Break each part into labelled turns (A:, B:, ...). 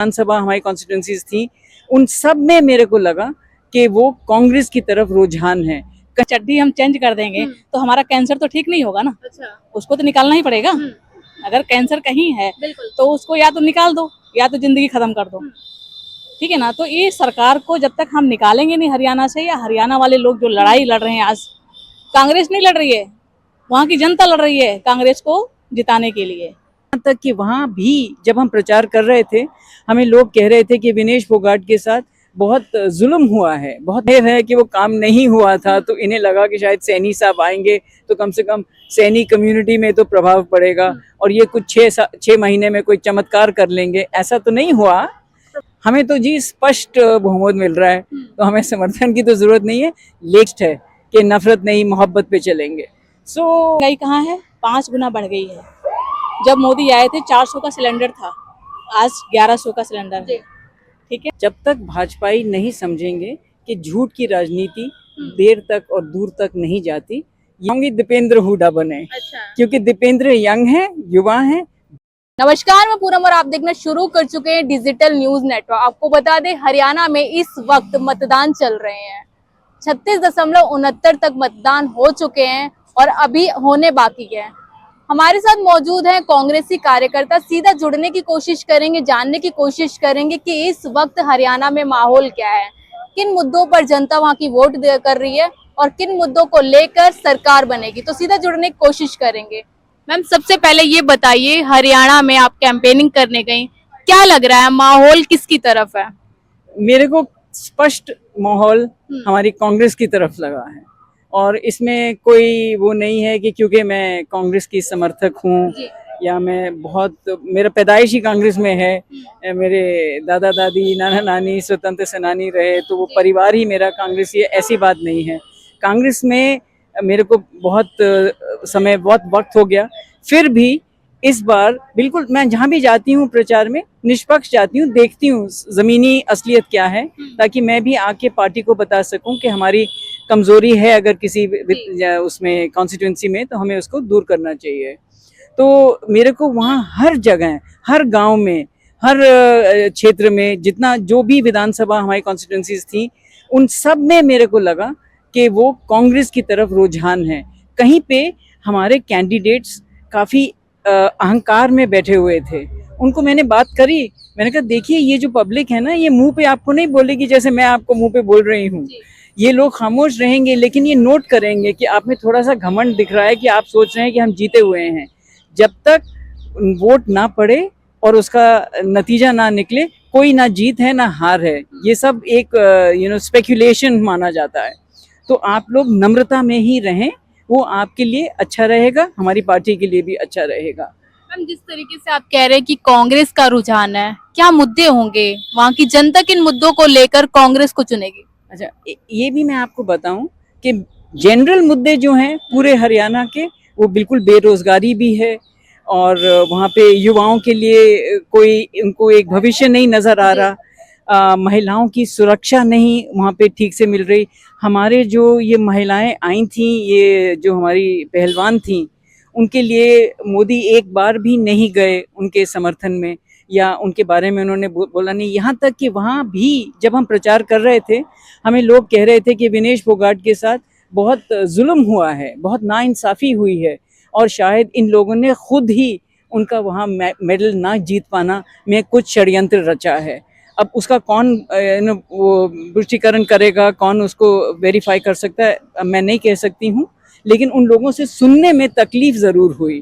A: विधानसभा हमारी कॉन्स्टिट्यूंसीज थी, उन सब में मेरे को लगा कि वो कांग्रेस की तरफ रुझान है।
B: चड्डी हम चेंज कर देंगे तो हमारा कैंसर तो ठीक नहीं होगा ना। उसको तो निकालना ही पड़ेगा। अगर कैंसर कहीं है तो उसको या तो निकाल दो या तो जिंदगी खत्म कर दो, ठीक है ना। तो ये सरकार को जब तक हम निकालेंगे नहीं हरियाणा से, या हरियाणा वाले लोग जो लड़ाई लड़ रहे हैं, आज कांग्रेस नहीं लड़ रही है, वहाँ की जनता लड़ रही है कांग्रेस को जिताने के लिए।
A: यहाँ तक कि वहाँ भी जब हम प्रचार कर रहे थे, हमें लोग कह रहे थे कि विनेश फोगाट के साथ बहुत जुल्म हुआ है, बहुत देर है कि वो काम नहीं हुआ था, तो इन्हें लगा कि शायद सैनी साहब आएंगे तो कम से कम सैनी कम्युनिटी में तो प्रभाव पड़ेगा और ये कुछ 6 महीने में कोई चमत्कार कर लेंगे। ऐसा तो नहीं हुआ। हमें तो जी स्पष्ट बहुमत मिल रहा है, तो हमें समर्थन की तो जरूरत नहीं है। लेस्ट है कि नफरत नहीं मोहब्बत पे चलेंगे।
B: महंगाई कहाँ है, 5 गुना बढ़ गई है। जब मोदी आए थे 400 का सिलेंडर था, आज 1100 का सिलेंडर है, ठीक है।
A: जब तक भाजपाई नहीं समझेंगे कि झूठ की राजनीति देर तक और दूर तक नहीं जाती, होंगे दीपेंद्र हुड्डा बने। क्योंकि दीपेंद्र यंग है, युवा है।
B: नमस्कार, मैं पूनम और आप देखना शुरू कर चुके हैं डिजिटल न्यूज नेटवर्क। आपको बता दें, हरियाणा में इस वक्त मतदान चल रहे हैं। 36.69 तक मतदान हो चुके हैं और अभी होने बाकी है। हमारे साथ मौजूद हैं कांग्रेसी कार्यकर्ता, सीधा जुड़ने की कोशिश करेंगे, जानने की कोशिश करेंगे कि इस वक्त हरियाणा में माहौल क्या है, किन मुद्दों पर जनता वहां की वोट कर रही है और किन मुद्दों को लेकर सरकार बनेगी। तो सीधा जुड़ने की कोशिश करेंगे। मैम, सबसे पहले ये बताइए, हरियाणा में आप कैंपेनिंग करने गई, क्या लग रहा है, माहौल किसकी तरफ है?
A: मेरे को स्पष्ट माहौल हमारी कांग्रेस की तरफ लगा है और इसमें कोई वो नहीं है कि क्योंकि मैं कांग्रेस की समर्थक हूँ या मैं बहुत, मेरा पैदाइश ही कांग्रेस में है। मेरे दादा दादी नाना नानी स्वतंत्र सेनानी रहे, तो वो परिवार ही मेरा कांग्रेसी है, ऐसी बात नहीं है। कांग्रेस में मेरे को बहुत समय, बहुत वक्त हो गया, फिर भी इस बार बिल्कुल मैं जहाँ भी जाती हूँ प्रचार में निष्पक्ष जाती हूँ, देखती हूँ जमीनी असलियत क्या है, ताकि मैं भी आके पार्टी को बता सकूं कि हमारी कमजोरी है अगर किसी उसमें कॉन्स्टिट्यूंसी में, तो हमें उसको दूर करना चाहिए। तो मेरे को वहाँ हर जगह, हर गांव में, हर क्षेत्र में, जितना जो भी विधानसभा हमारी कॉन्स्टिट्यूंसीज थी, उन सब में मेरे को लगा कि वो कांग्रेस की तरफ रुझान है। कहीं पे हमारे कैंडिडेट्स काफ़ी अहंकार में बैठे हुए थे, उनको मैंने बात करी, मैंने कहा देखिए ये जो पब्लिक है ना, ये मुंह पे आपको नहीं बोलेगी जैसे मैं आपको मुंह पे बोल रही हूँ। ये लोग खामोश रहेंगे लेकिन ये नोट करेंगे कि आप में थोड़ा सा घमंड दिख रहा है, कि आप सोच रहे हैं कि हम जीते हुए हैं। जब तक वोट ना पड़े और उसका नतीजा ना निकले, कोई ना जीत है ना हार है, ये सब एक स्पेकुलेशन माना जाता है। तो आप लोग नम्रता में ही रहें, वो आपके लिए अच्छा रहेगा, हमारी पार्टी के लिए भी अच्छा रहेगा।
B: मैम, जिस तरीके से आप कह रहे हैं कि कांग्रेस का रुझान है, क्या मुद्दे होंगे, वहाँ की जनता किन मुद्दों को लेकर कांग्रेस को चुनेगी?
A: अच्छा, ये भी मैं आपको बताऊं कि जनरल मुद्दे जो हैं पूरे हरियाणा के, वो बिल्कुल बेरोजगारी भी है और वहाँ पे युवाओं के लिए कोई, उनको एक भविष्य नहीं नजर आ रहा। महिलाओं की सुरक्षा नहीं वहाँ पे ठीक से मिल रही। हमारे जो ये महिलाएं आई थी, ये जो हमारी पहलवान थी, उनके लिए मोदी एक बार भी नहीं गए उनके समर्थन में, या उनके बारे में उन्होंने बोला नहीं। यहाँ तक कि वहाँ भी जब हम प्रचार कर रहे थे, हमें लोग कह रहे थे कि विनेश फोगाट के साथ बहुत जुल्म हुआ है, बहुत नाइंसाफ़ी हुई है और शायद इन लोगों ने खुद ही उनका वहाँ मेडल ना जीत पाना में कुछ षड्यंत्र रचा है। अब उसका कौन वो पुष्टिकरण करेगा, कौन उसको वेरीफाई कर सकता है, मैं नहीं कह सकती हूँ। लेकिन उन लोगों से सुनने में तकलीफ ज़रूर हुई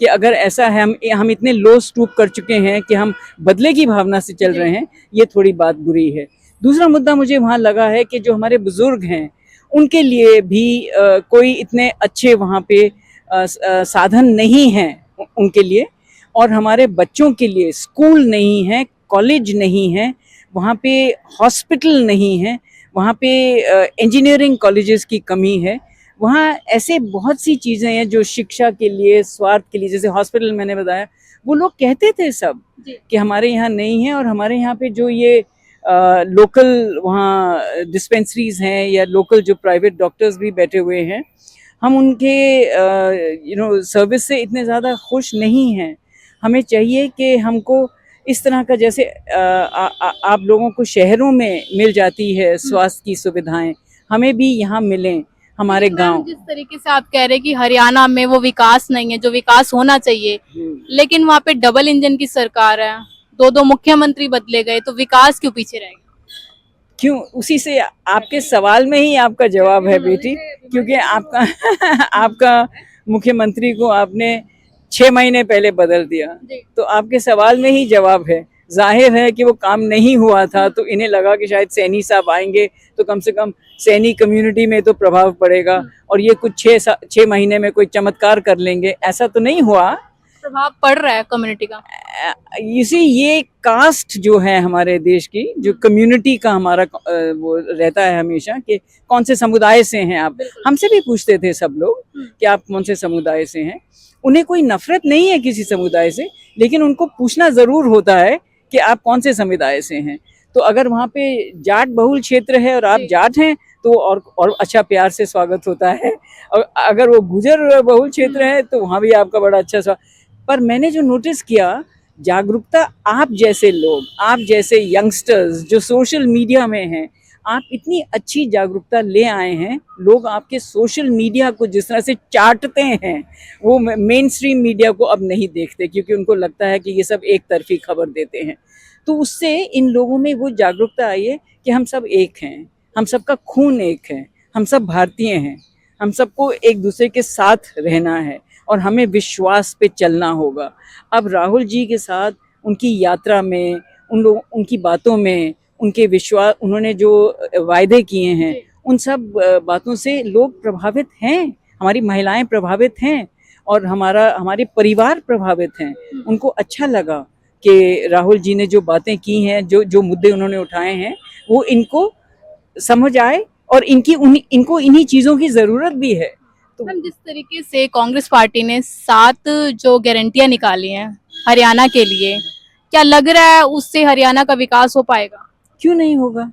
A: कि अगर ऐसा है, हम इतने लो स्टूप कर चुके हैं कि हम बदले की भावना से चल रहे हैं, ये थोड़ी बात बुरी है। दूसरा मुद्दा मुझे वहाँ लगा है कि जो हमारे बुजुर्ग हैं, उनके लिए भी कोई इतने अच्छे वहाँ पे साधन नहीं हैं उनके लिए, और हमारे बच्चों के लिए स्कूल नहीं है, कॉलेज नहीं है, वहाँ पे हॉस्पिटल नहीं है, वहाँ पे इंजीनियरिंग कॉलेजेस की कमी है। वहाँ ऐसे बहुत सी चीज़ें हैं जो शिक्षा के लिए, स्वार्थ के लिए, जैसे हॉस्पिटल मैंने बताया, वो लोग कहते थे सब कि हमारे यहाँ नहीं है। और हमारे यहाँ पे जो ये लोकल वहाँ डिस्पेंसरीज हैं या लोकल जो प्राइवेट डॉक्टर्स भी बैठे हुए हैं, हम उनके सर्विस से इतने ज़्यादा खुश नहीं हैं। हमें चाहिए कि हमको इस तरह का जैसे आप लोगों को शहरों में मिल जाती है स्वास्थ्य की सुविधाएं, हमें भी यहाँ मिलें हमारे
B: मैम,
A: गांव।
B: जिस तरीके से आप कह रहे हैं कि हरियाणा में वो विकास नहीं है जो विकास होना चाहिए, लेकिन वहाँ पे डबल इंजन की सरकार है, दो दो मुख्यमंत्री बदले गए, तो विकास क्यों पीछे रह गया?
A: क्यों, उसी से आपके सवाल में ही आपका जवाब है बेटी, क्योंकि आपका आपका मुख्यमंत्री को आपने 6 महीने पहले बदल दिया, तो आपके सवाल में ही जवाब है। जाहिर है कि वो काम नहीं हुआ था, तो इन्हें लगा कि शायद सैनी साहब आएंगे तो कम से कम सैनी कम्युनिटी में तो प्रभाव पड़ेगा, और ये कुछ 6 महीने में कोई चमत्कार कर लेंगे, ऐसा तो नहीं हुआ।
B: प्रभाव पड़ रहा है कम्युनिटी का।
A: इसी ये कास्ट जो है हमारे देश की, जो कम्युनिटी का हमारा वो रहता है हमेशा कि कौन से समुदाय से हैं आप। हमसे भी पूछते थे सब लोग कि आप कौन से समुदाय से हैं। उन्हें कोई नफरत नहीं है किसी समुदाय से, लेकिन उनको पूछना जरूर होता है कि आप कौन से समुदाय से हैं। तो अगर वहाँ पे जाट बहुल क्षेत्र है और आप जाट हैं तो और अच्छा प्यार से स्वागत होता है, और अगर वो गुजर बहुल क्षेत्र है तो वहाँ भी आपका बड़ा अच्छा स्वागत। पर मैंने जो नोटिस किया, जागरूकता आप जैसे लोग, आप जैसे यंगस्टर्स जो सोशल मीडिया में हैं, आप इतनी अच्छी जागरूकता ले आए हैं। लोग आपके सोशल मीडिया को जिस तरह से चाटते हैं, वो मेन स्ट्रीम मीडिया को अब नहीं देखते, क्योंकि उनको लगता है कि ये सब एक तरफी खबर देते हैं। तो उससे इन लोगों में वो जागरूकता आई है कि हम सब एक हैं, हम सबका खून एक है, हम सब भारतीय हैं, हम सबको एक दूसरे के साथ रहना है और हमें विश्वास पे चलना होगा। अब राहुल जी के साथ उनकी यात्रा में, उनकी बातों में, उनके विश्वास, उन्होंने जो वायदे किए हैं, उन सब बातों से लोग प्रभावित हैं, हमारी महिलाएं प्रभावित हैं और हमारे परिवार प्रभावित हैं। उनको अच्छा लगा कि राहुल जी ने जो बातें की हैं, जो मुद्दे उन्होंने उठाए हैं, वो इनको समझ आए और इनको इन्हीं चीज़ों की ज़रूरत भी है। तो
B: हम जिस तरीके से कांग्रेस पार्टी ने 7 जो गारंटियां निकाली हैं हरियाणा के लिए, क्या लग रहा है उससे हरियाणा का विकास हो पाएगा?
A: क्यों नहीं होगा?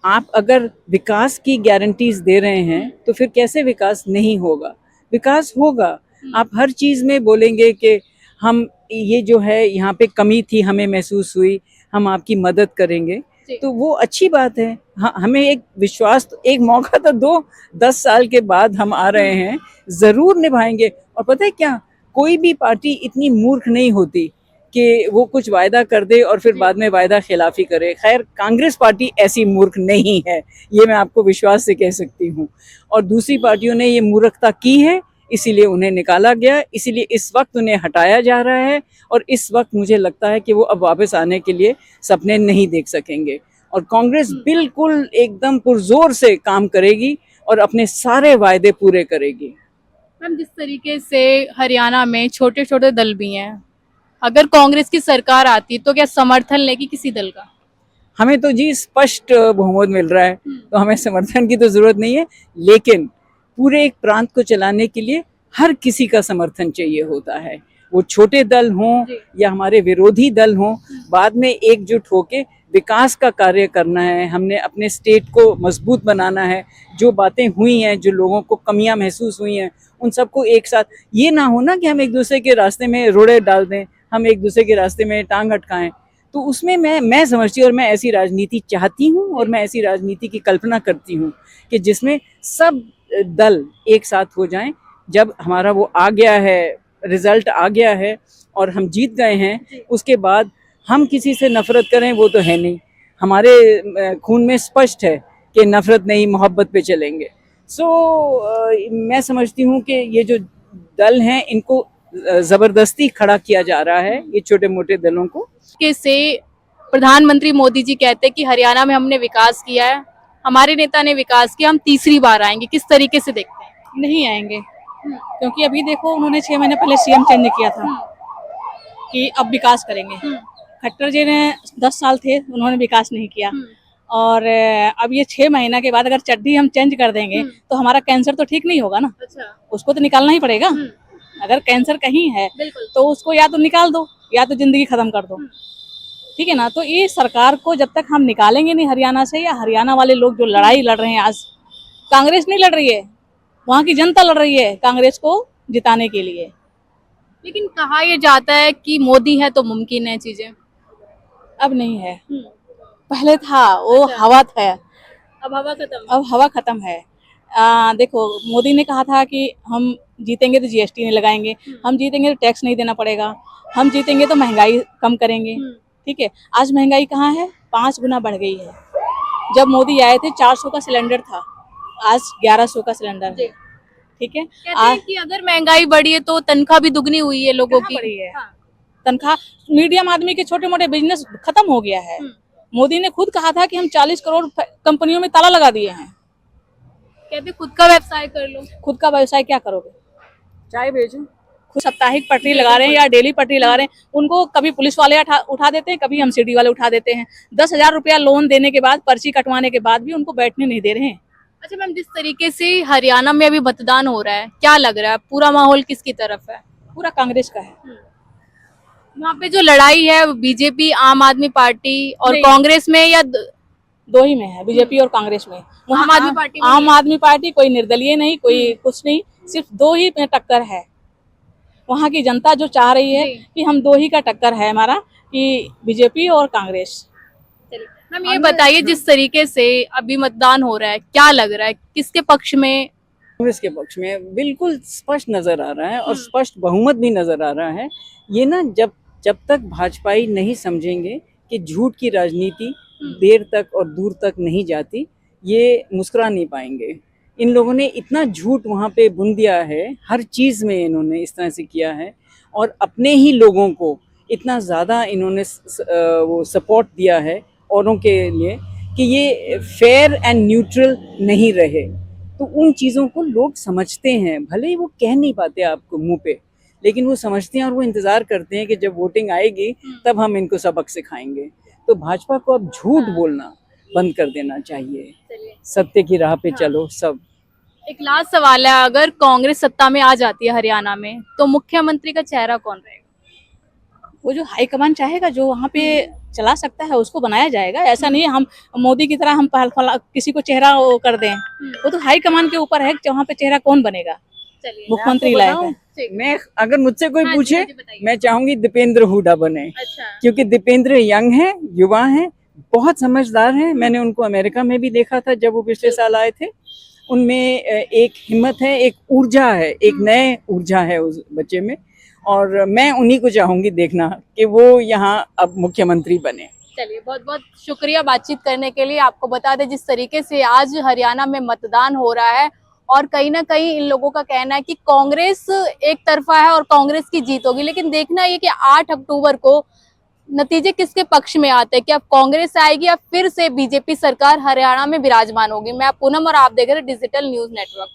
A: आप अगर विकास की गारंटीज दे रहे हैं तो फिर कैसे विकास नहीं होगा? विकास होगा। आप हर चीज़ में बोलेंगे कि हम ये जो है यहाँ पे कमी थी, हमें महसूस हुई, हम आपकी मदद करेंगे, तो वो अच्छी बात है। हमें एक विश्वास, एक मौका तो दो, 10 साल के बाद हम आ रहे हैं, ज़रूर निभाएंगे। और पता है क्या, कोई भी पार्टी इतनी मूर्ख नहीं होती कि वो कुछ वायदा कर दे और फिर बाद में वायदा खिलाफी करे। खैर, कांग्रेस पार्टी ऐसी मूर्ख नहीं है, ये मैं आपको विश्वास से कह सकती हूँ। और दूसरी पार्टियों ने ये मूर्खता की है, इसीलिए उन्हें निकाला गया, इसीलिए इस वक्त उन्हें हटाया जा रहा है। और इस वक्त मुझे लगता है कि वो अब वापस आने के लिए सपने नहीं देख सकेंगे। और कांग्रेस बिल्कुल एकदम पुरजोर से काम करेगी और अपने सारे वायदे पूरे करेगी।
B: मैम, जिस तरीके से हरियाणा में छोटे छोटे दल भी हैं, अगर कांग्रेस की सरकार आती तो क्या समर्थन लेगी किसी दल का?
A: हमें तो जी स्पष्ट बहुमत मिल रहा है, तो हमें समर्थन की तो जरूरत नहीं है, लेकिन पूरे एक प्रांत को चलाने के लिए हर किसी का समर्थन चाहिए होता है। वो छोटे दल हों या हमारे विरोधी दल हों, बाद में एकजुट होके विकास का कार्य करना है। हमने अपने स्टेट को मजबूत बनाना है। जो बातें हुई हैं, जो लोगों को कमियां महसूस हुई हैं, उन सबको एक साथ, ये ना हो ना कि हम एक दूसरे के रास्ते में रोड़े डाल दें, हम एक दूसरे के रास्ते में टांग अटकाएं। तो उसमें मैं समझती हूँ और मैं ऐसी राजनीति चाहती हूँ और मैं ऐसी राजनीति की कल्पना करती हूँ कि जिसमें सब दल एक साथ हो जाएं। जब हमारा वो आ गया है, रिजल्ट आ गया है और हम जीत गए हैं, उसके बाद हम किसी से नफरत करें, वो तो है नहीं। हमारे खून में स्पष्ट है कि नफरत नहीं, मोहब्बत पे चलेंगे। मैं समझती हूँ कि ये जो दल हैं, इनको जबरदस्ती खड़ा किया जा रहा है, ये छोटे मोटे दलों को।
B: के से प्रधानमंत्री मोदी जी कहते हैं कि हरियाणा में हमने विकास किया है, हमारे नेता ने विकास किया, हम तीसरी बार आएंगे, किस तरीके से देखते हैं?
C: नहीं आएंगे, क्योंकि अभी देखो उन्होंने 6 महीने पहले सीएम चेंज किया था कि अब विकास करेंगे। खट्टर जी ने 10 साल थे, उन्होंने विकास नहीं किया। और अब ये 6 महीना के बाद अगर चड्डी हम चेंज कर देंगे तो हमारा कैंसर तो ठीक नहीं होगा ना।
B: अच्छा।
C: उसको तो निकालना ही पड़ेगा। अगर कैंसर कहीं है तो उसको या तो निकाल दो या तो जिंदगी खत्म कर दो, ठीक है ना। तो ये सरकार को जब तक हम निकालेंगे नहीं हरियाणा से, या हरियाणा वाले लोग जो लड़ाई लड़ रहे हैं, आज कांग्रेस नहीं लड़ रही है, वहाँ की जनता लड़ रही है कांग्रेस को जिताने के लिए।
B: लेकिन कहा यह जाता है कि मोदी है तो मुमकिन है चीजें।
C: अब नहीं है, पहले था वो हवा था,
B: अब हवा खत्म।
C: अब हवा खत्म है। देखो मोदी ने कहा था कि हम जीतेंगे तो जीएसटी नहीं लगाएंगे, हम जीतेंगे तो टैक्स नहीं देना पड़ेगा, हम जीतेंगे तो महंगाई कम करेंगे। ठीक है, आज महंगाई कहाँ है, 5 गुना बढ़ गई है। जब मोदी आए थे 400 का सिलेंडर था, आज 1100 का सिलेंडर है। ठीक है,
B: कहते हैं कि अगर महंगाई बढ़ी है तो तनख्वाह भी दुगनी हुई है लोगों की।
C: बढ़ी है तनख्वाह, मीडियम आदमी के छोटे मोटे बिजनेस खत्म हो गया है। मोदी ने खुद कहा था कि हम 40 करोड़ कंपनियों में ताला लगा दिए हैं।
B: कहते खुद का व्यवसाय कर लो।
C: खुद का व्यवसाय क्या करोगे,
A: चाय बेचो।
C: खुद साप्ताहिक पटरी लगा रहे हैं या डेली पटरी लगा रहे हैं, उनको कभी पुलिस वाले उठा देते हैं, कभी एमसीडी वाले उठा देते हैं। 10,000 रुपया लोन देने के बाद, पर्ची कटवाने के बाद भी उनको बैठने नहीं दे रहे हैं।
B: अच्छा मैम, जिस तरीके से हरियाणा में अभी मतदान हो रहा है, क्या लग रहा है पूरा माहौल किसकी तरफ है?
C: पूरा कांग्रेस का है।
B: वहाँ पे जो लड़ाई है बीजेपी आम आदमी पार्टी और
C: नहीं।
B: कांग्रेस में या
C: दो ही में है, बीजेपी और कांग्रेस में। वहाँ
B: आम आदमी पार्टी में
C: आम आदमी पार्टी कोई निर्दलीय नहीं, कोई कुछ नहीं, सिर्फ दो ही में टक्कर है। वहाँ की जनता जो चाह रही है कि हम दो ही का टक्कर है हमारा, कि बीजेपी और कांग्रेस।
B: मैम ये बताइए, जिस तरीके से अभी मतदान हो रहा है, क्या लग रहा है किसके पक्ष में?
A: कांग्रेस के पक्ष में बिल्कुल स्पष्ट नजर आ रहा है और स्पष्ट बहुमत भी नजर आ रहा है। ये ना जब तक भाजपाई नहीं समझेंगे कि झूठ की राजनीति देर तक और दूर तक नहीं जाती, ये मुस्कुरा नहीं पाएंगे। इन लोगों ने इतना झूठ वहाँ पे बुन दिया है, हर चीज़ में इन्होंने इस तरह से किया है और अपने ही लोगों को इतना ज़्यादा इन्होंने वो सपोर्ट दिया है औरों के लिए कि ये फेयर एंड न्यूट्रल नहीं रहे। तो उन चीज़ों को लोग समझते हैं, भले ही वो कह नहीं पाते आपको मुंह पे, लेकिन वो समझते हैं और वो इंतज़ार करते हैं कि जब वोटिंग आएगी तब हम इनको सबक सिखाएंगे। तो भाजपा को अब झूठ बोलना बंद कर देना चाहिए, सत्य की राह पे चलो सब।
B: एक लास्ट सवाल है, अगर कांग्रेस सत्ता में आ जाती है हरियाणा में तो मुख्यमंत्री का चेहरा कौन रहेगा?
C: वो जो हाईकमान चाहेगा, जो वहाँ पे चला सकता है, उसको बनाया जाएगा। ऐसा नहीं है हम मोदी की तरह हम किसी को चेहरा वो कर दें। वो तो हाईकमान के ऊपर है कि वहाँ पे चेहरा कौन बनेगा, मुख्यमंत्री लायक है।
A: मैं अगर मुझसे कोई पूछे,
B: हाँ जी,
A: मैं चाहूंगी दीपेंद्र हुड्डा बने।
B: अच्छा।
A: क्योंकि दीपेंद्र यंग है, युवा है, बहुत समझदार है। मैंने उनको अमेरिका में भी देखा था जब वो पिछले साल आए थे। उनमें एक हिम्मत है, एक ऊर्जा है, एक नए ऊर्जा है उस बच्चे में, और मैं उन्हीं को चाहूंगी देखना कि वो यहाँ अब मुख्यमंत्री बने।
B: चलिए, बहुत बहुत शुक्रिया बातचीत करने के लिए। आपको बता दें जिस तरीके से आज हरियाणा में मतदान हो रहा है और कहीं ना कहीं इन लोगों का कहना है कि कांग्रेस एक तरफा है और कांग्रेस की जीत होगी, लेकिन देखना ये कि 8 अक्टूबर को नतीजे किसके पक्ष में आते हैं, कि अब कांग्रेस आएगी या फिर से बीजेपी सरकार हरियाणा में विराजमान होगी। मैं पूनम और आप देख रहे हैं डिजिटल न्यूज नेटवर्क।